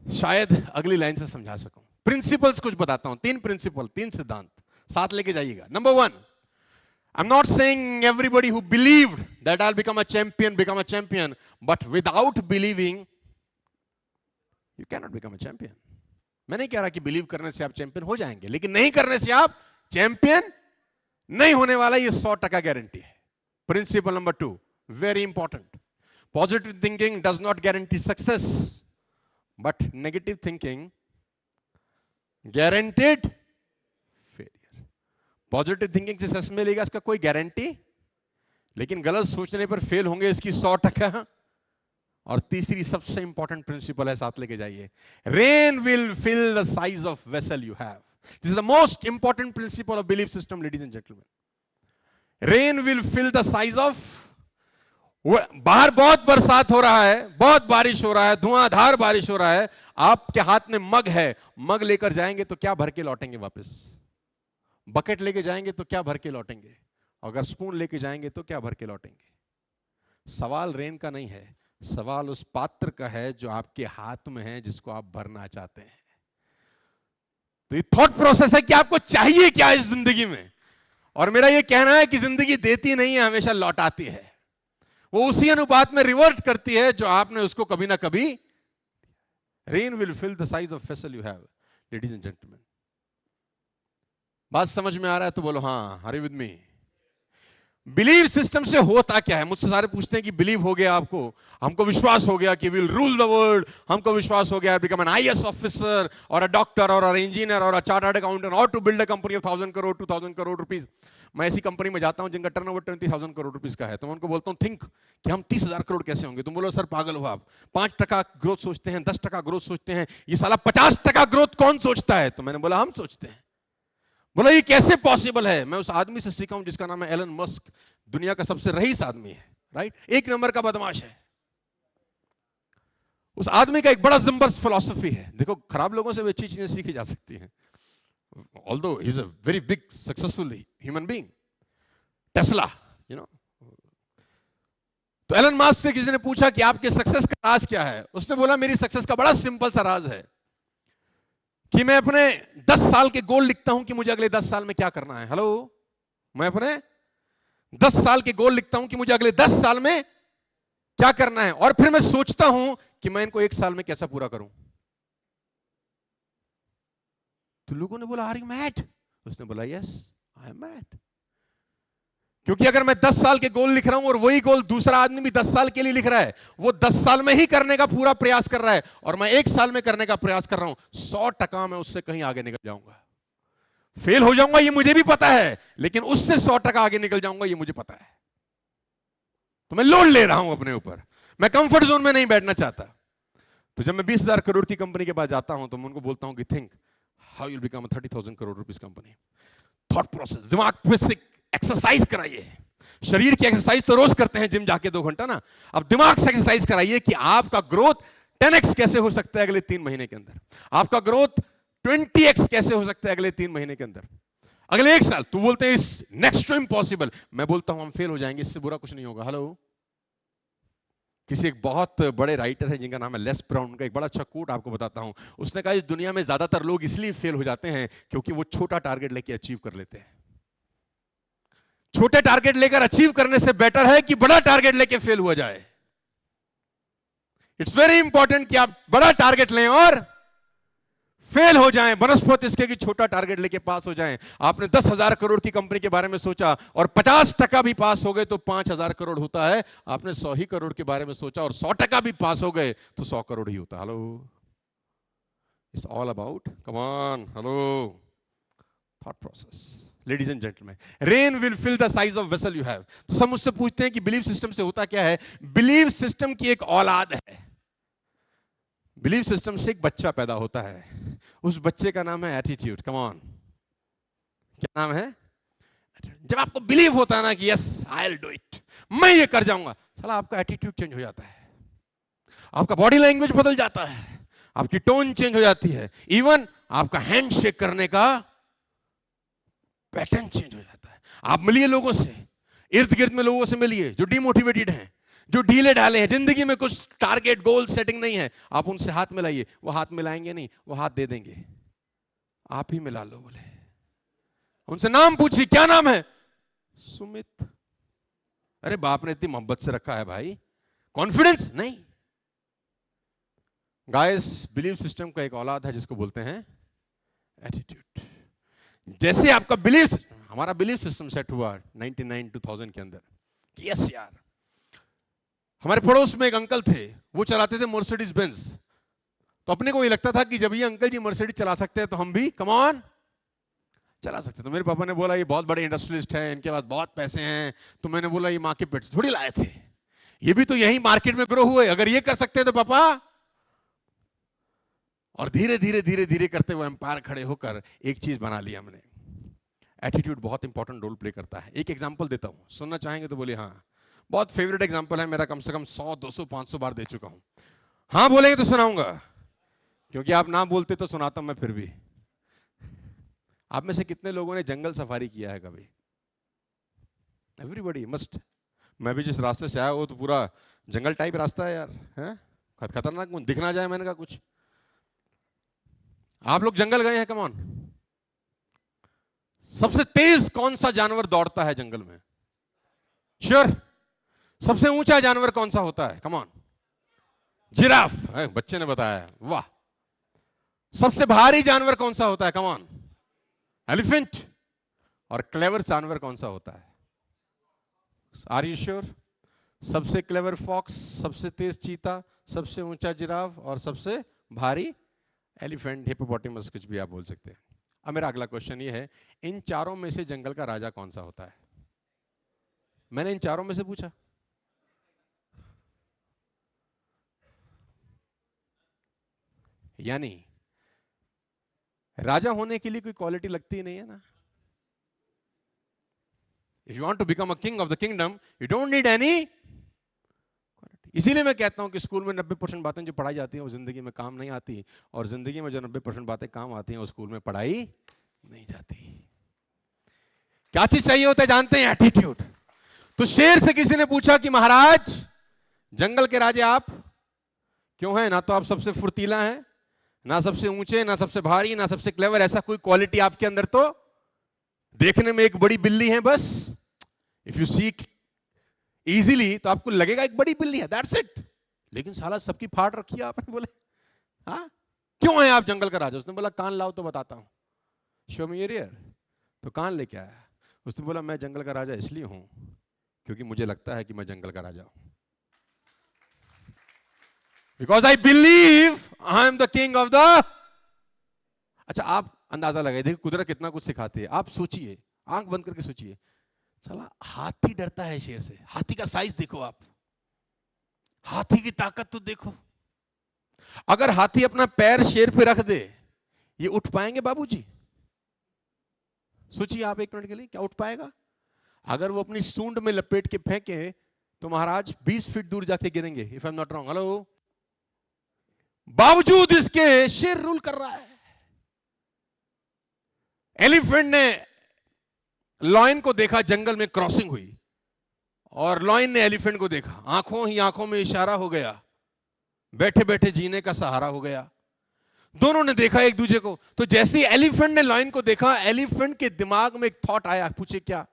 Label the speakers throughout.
Speaker 1: शायद अगली लाइन से समझा सकूं। प्रिंसिपल्स कुछ बताता हूं, 3 प्रिंसिपल, 3 सिद्धांत साथ लेके जाइएगा। Number 1, I'm not saying everybody who believed that I'll become a champion, but without believing, you cannot become a champion. मैं नहीं कह रहा कि बिलीव करने से आप चैंपियन हो जाएंगे, लेकिन नहीं करने से आप चैंपियन नहीं होने वाला, ये 100% गारंटी है। Principle number 2, very important. Positive thinking does not guarantee success, but negative thinking guaranteed failure. Positive thinking से सक्सेस मिलेगा इसका कोई गारंटी, लेकिन गलत सोचने पर फेल होंगे इसकी 100%। और तीसरी सबसे इंपॉर्टेंट प्रिंसिपल है, साथ लेके जाइए, rain will fill the size of vessel you have. This is the most important principle of belief system, ladies and gentlemen. Rain will fill the size of, बाहर बहुत बरसात हो रहा है, बहुत बारिश हो रहा है, धुआंधार बारिश हो रहा है, आपके हाथ में मग है, मग लेकर जाएंगे तो क्या भर के लौटेंगे वापस? बकेट लेके जाएंगे तो क्या भर के लौटेंगे? अगर स्पून लेके जाएंगे तो क्या भर के लौटेंगे? सवाल रेन का नहीं है, सवाल उस पात्र का है जो आपके हाथ में है, जिसको आप भरना चाहते हैं। तो ये थॉट प्रोसेस है कि आपको चाहिए क्या इस जिंदगी में। और मेरा ये कहना है कि जिंदगी देती नहीं है, हमेशा लौटाती है। वो उसी अनुपात में रिवर्ट करती है जो आपने उसको कभी ना कभी। Rain will fill the size of vessel you have, ladies and gentlemen. बात समझ में आ रहा है तो बोलो हाँ, are you with me? Believe system से होता क्या है? मुझसे सारे पूछते हैं कि बिलीव हो गया आपको, हमको विश्वास हो गया कि विल रूल द वर्ल्ड, हमको विश्वास हो गया बिकम एन आईएएस ऑफिसर और अ डॉक्टर और इंजीनियर और अ चार्टर्ड अकाउंटेंट और to build a company of 1000 crore 2000 crore rupees. मैं ऐसी कंपनी में जाता हूं जिनका टर्नओवर 20,000 करोड़ रुपीस का है, तो मैं उनको बोलता हूं थिंक कि हम 30,000 करोड़ कैसे होंगे? तुम बोलो सर पागल हो आप, 5% ग्रोथ सोचते हैं, 10% ग्रोथ सोचते हैं, ये साला 50% ग्रोथ कौन सोचता है? तो मैंने बोला हम सोचते हैं। बोला ये कैसे पॉसिबल है? मैं उस आदमी से सीखा हूं जिसका नाम है एलन मस्क, दुनिया का सबसे रईस आदमी है, राइट, 1 नंबर का बदमाश है। उस आदमी का एक बड़ा जबरदस्त फिलॉसफी है। देखो, खराब लोगों से भी अच्छी चीजें सीखी जा सकती हैं, although he is a very big successful human being, Tesla, you know. तो एलन मस्क से किसी ने पूछा कि आपके सक्सेस का राज क्या है? उसने बोला मेरी सक्सेस का बड़ा सिंपल सा राज है कि मैं अपने 10 साल के गोल लिखता हूं कि मुझे अगले 10 साल में क्या करना है। हेलो, मैं अपने 10 साल के गोल लिखता हूं कि मुझे अगले 10 साल में क्या करना है, और फिर मैं सोचता हूं कि मैं इनको 1 साल में कैसा पूरा करूं। तो लोगों ने बोला आर यू मैड? उसने बोला यस आई एम मैड। क्योंकि अगर मैं 10 साल के गोल लिख रहा हूं और वही गोल दूसरा आदमी भी 10 साल के लिए लिख रहा है, वो 10 साल में ही करने का पूरा प्रयास कर रहा है और मैं 1 साल में करने का प्रयास कर रहा हूं, 100% मैं उससे कहीं आगे निकल जाऊंगा। फेल हो जाऊंगा ये मुझे भी पता है, लेकिन उससे 100% आगे निकल जाऊंगा ये मुझे पता है। तो मैं लोड ले रहा हूं अपने ऊपर, मैं कंफर्ट जोन में नहीं बैठना चाहता। तो जब मैं 20,000 करोड़ की कंपनी के पास जाता हूं तो मैं उनको बोलता हूं कि think how you become 30,000 crore rupees company. Thought process, दिमाग पे से एक्सरसाइज कराइए। शरीर की एक्सरसाइज तो रोज करते हैं जिम जाके 2 घंटा ना, अब दिमाग से एक्सरसाइज कराइए कि आपका ग्रोथ 10x कैसे हो सकता है अगले 3 महीने के अंदर, आपका ग्रोथ 20x कैसे हो सकता है अगले 3 महीने के अंदर, अगले 1 साल। तो बोलते हैं इस नेक्स्ट टू इम्पॉसिबल। मैं बोलता हूं हम फेल हो जाएंगे, इससे बुरा कुछ नहीं होगा। हेलो, किसी एक बहुत बड़े राइटर है जिनका नाम है लेस ब्राउन, का एक बड़ा अच्छा कोट आपको बताता हूं। उसने कहा इस दुनिया में ज्यादातर लोग इसलिए फेल हो जाते हैं क्योंकि वो छोटा टारगेट लेके अचीव कर लेते हैं। छोटे टारगेट लेकर अचीव करने से बेटर है कि बड़ा टारगेट लेके फेल हुआ जाए। इट्स वेरी इंपॉर्टेंट कि आप बड़ा टारगेट लें और फेल हो जाएं, बनस्पत इसके कि छोटा टारगेट लेके पास हो जाएं। आपने 10,000 करोड़ की कंपनी के बारे में सोचा और 50% भी पास हो गए तो 5,000 करोड़ होता है। आपने 100 ही करोड़ के बारे में सोचा और 100% भी पास हो गए तो 100 करोड़ ही होता। Hello, it's all about, come on, hello, thought process. Ladies and gentlemen, rain will fill the size of vessel you have. तो सब मुझसे पूछते हैं कि बिलीफ सिस्टम से होता क्या है? बिलीफ सिस्टम की एक औलाद है। बिलीफ सिस्टम से एक बच्चा पैदा होता है, उस बच्चे का नाम है एटीट्यूड। कम ऑन, क्या नाम है? जब आपको बिलीव होता है ना कि yes I will do it, मैं ये कर जाऊंगा, साला आपका एटीट्यूड चेंज हो जाता है, आपका बॉडी लैंग्वेज बदल जाता है, आपकी टोन चेंज हो जाती है, इवन आपका हैंड शेक करने का पैटर्न चेंज हो जाता है। आप मिलिए लोगों से, इर्द गिर्द में लोगों से मिलिए जो डिमोटिवेटेड हैं, जो ढीले ढाले हैं, जिंदगी में कुछ टारगेट गोल सेटिंग नहीं है, आप उनसे हाथ मिलाइए, वो हाथ मिलाएंगे नहीं, वो हाथ दे देंगे, आप ही मिला लो। बोले उनसे नाम पूछिए, क्या नाम है? सुमित। अरे बाप ने इतनी मोहब्बत से रखा है भाई, कॉन्फिडेंस नहीं। गाइस, बिलीव सिस्टम का एक औलाद है जिसको बोलते हैं एटीट्यूड। जैसे आपका बिलीव, हमारा बिलीव सिस्टम सेट हुआ 99 2000 के अंदर कि यस यार, हमारे पड़ोस में एक अंकल थे, वो चलाते थे मर्सिडीज बेंज। तो अपने को ये लगता था कि जब ये अंकल जी मर्सिडीज चला सकते हैं तो हम भी कम ऑन चला सकते। तो मेरे पापा ने बोला ये बहुत बड़े इंडस्ट्रियलिस्ट हैं, इनके पास बहुत पैसे हैं। तो मैंने बोला ये माँ के पेट से थोड़ी लाए थे, ये भी तो यही मार्केट में ग्रो हुए, अगर ये कर सकते हैं तो पापा। और धीरे धीरे धीरे धीरे करते हुए एम्पायर खड़े होकर एक चीज बना ली हमने। एटीट्यूड बहुत इंपॉर्टेंट रोल प्ले करता है। एक एग्जांपल देता हूं, सुनना चाहेंगे तो बोलिए हाँ। बहुत फेवरेट एग्जांपल है मेरा, कम से कम 100 200 500 बार दे चुका हूं। हाँ बोलेंगे तो सुनाऊंगा, क्योंकि आप ना बोलते तो सुनाता हूं मैं फिर भी। आप में से कितने लोगों ने जंगल सफारी किया है कभी? Everybody must. मैं भी जिस रास्ते से आया वो तो पूरा जंगल टाइप रास्ता है यार, है खतरनाक, दिख ना जाए मैंने कहा कुछ। आप लोग जंगल गए हैं? Come on. सबसे तेज कौन सा जानवर दौड़ता है जंगल में? श्योर। सबसे ऊंचा जानवर कौन सा होता है? Come on. जिराफ। बच्चे ने बताया, वाह। सबसे भारी जानवर कौन सा होता है? Come on. एलिफेंट। और क्लेवर जानवर कौन सा होता है? Are you sure? सबसे क्लेवर फॉक्स, सबसे तेज चीता, सबसे ऊंचा जिराफ और सबसे भारी एलिफेंट, हिप्पोपोटामस, कुछ भी आप बोल सकते हैं। अब मेरा अगला क्वेश्चन ये है, इन चारों में से जंगल का राजा कौन सा होता है? मैंने इन चारों में से पूछा। यानी राजा होने के लिए कोई क्वालिटी लगती ही नहीं है ना। If you want to become a king of the kingdom, you don't need any. इसीलिए मैं कहता हूं कि स्कूल में 90% बातें जो पढ़ाई जाती हैं वो जिंदगी में काम नहीं आती, और जिंदगी में जो 90% बातें काम आती हैं वो स्कूल में पढ़ाई नहीं जाती। क्या चीज चाहिए होता है जानते हैं? एटीट्यूड। तो शेर से किसी ने पूछा कि महाराज, जंगल के राजे आप क्यों हैं? ना तो आप सबसे फुर्तीला हैं, ना सबसे ऊंचे, ना सबसे भारी, ना सबसे क्लेवर, ऐसा कोई क्वालिटी आपके अंदर तो देखने में एक बड़ी बिल्ली है बस। इफ यू सीक इजीली तो आपको लगेगा एक बड़ी बिल्ली है, दैट्स इट। लेकिन साला सबकी फाड़ रखी है आपने। बोले हाँ क्यों है आप जंगल का राजा? उसने बोला कान लाओ तो बताता हूं, शो मी योर ईयर। तो कान लेके आया। उसने बोला मैं जंगल का राजा इसलिए हूं क्योंकि मुझे लगता है कि मैं जंगल का राजा हूं, because I believe I am the king of the. अच्छा आप अंदाजा लगाइए, देखिए कुदरत कितना कुछ सिखाती है। आप सोचिए, आंख बंद करके सोचिए, साला हाथी डरता है शेर से। हाथी का साइज देखो आप, हाथी की ताकत तो देखो। अगर हाथी अपना पैर शेर पे रख दे, ये उठ पाएंगे बाबूजी? सोचिए आप एक मिनट के लिए, क्या उठ पाएगा? अगर वो अपनी सूंड में लपेट के फेंके तो महाराज 20 फीट दूर जाके गिरेंगे, if I am not wrong. Hello. बावजूद इसके शेर रूल कर रहा है। एलिफेंट ने लॉयन को देखा, जंगल में क्रॉसिंग हुई, और लॉयन ने एलिफेंट को देखा, आंखों ही आंखों में इशारा हो गया, बैठे बैठे जीने का सहारा हो गया। दोनों ने देखा एक दूसरे को। तो जैसे एलिफेंट ने लॉयन को देखा, एलिफेंट के दिमाग में एक थॉट आया, पूछे क्या?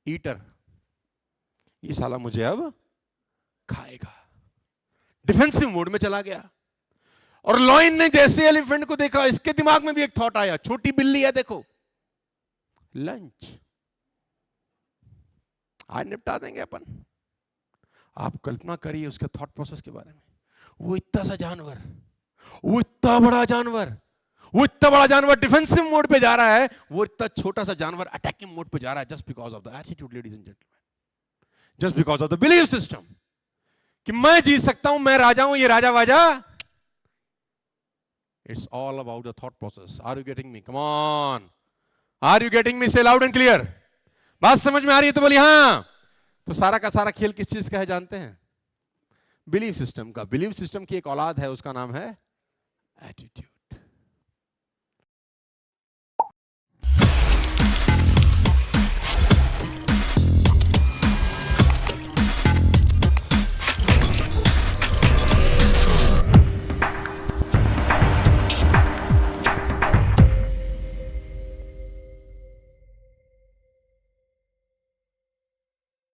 Speaker 1: ईटर, ये साला मुझे अब खाएगा। डिफेंसिव मोड में चला गया। और लॉयन ने जैसे एलिफेंट को देखा, इसके दिमाग में भी एक थॉट आया, छोटी बिल्ली है देखो, लंच, आज निपटा देंगे अपन। आप कल्पना करिए उसके थॉट प्रोसेस के बारे में। वो इतना सा जानवर, वो इतना बड़ा जानवर, वो इतना बड़ा जानवर डिफेंसिव मोड पे जा रहा है, वो इतना छोटा सा जानवर अटैकिंग मोड पे जा रहा है, just because of the attitude ladies and gentleman, just because of the belief system कि मैं जीत सकता हूं, मैं राजा हूं, ये राजा वाजा। It's all about the thought process. Are you getting me? Come on, are you getting me? Say loud and clear. बात समझ में आ रही है तो बोलिए हाँ। तो सारा का सारा खेल किस चीज का है जानते हैं? बिलीफ सिस्टम का। बिलीफ सिस्टम की एक औलाद है, उसका नाम है एटीट्यूड।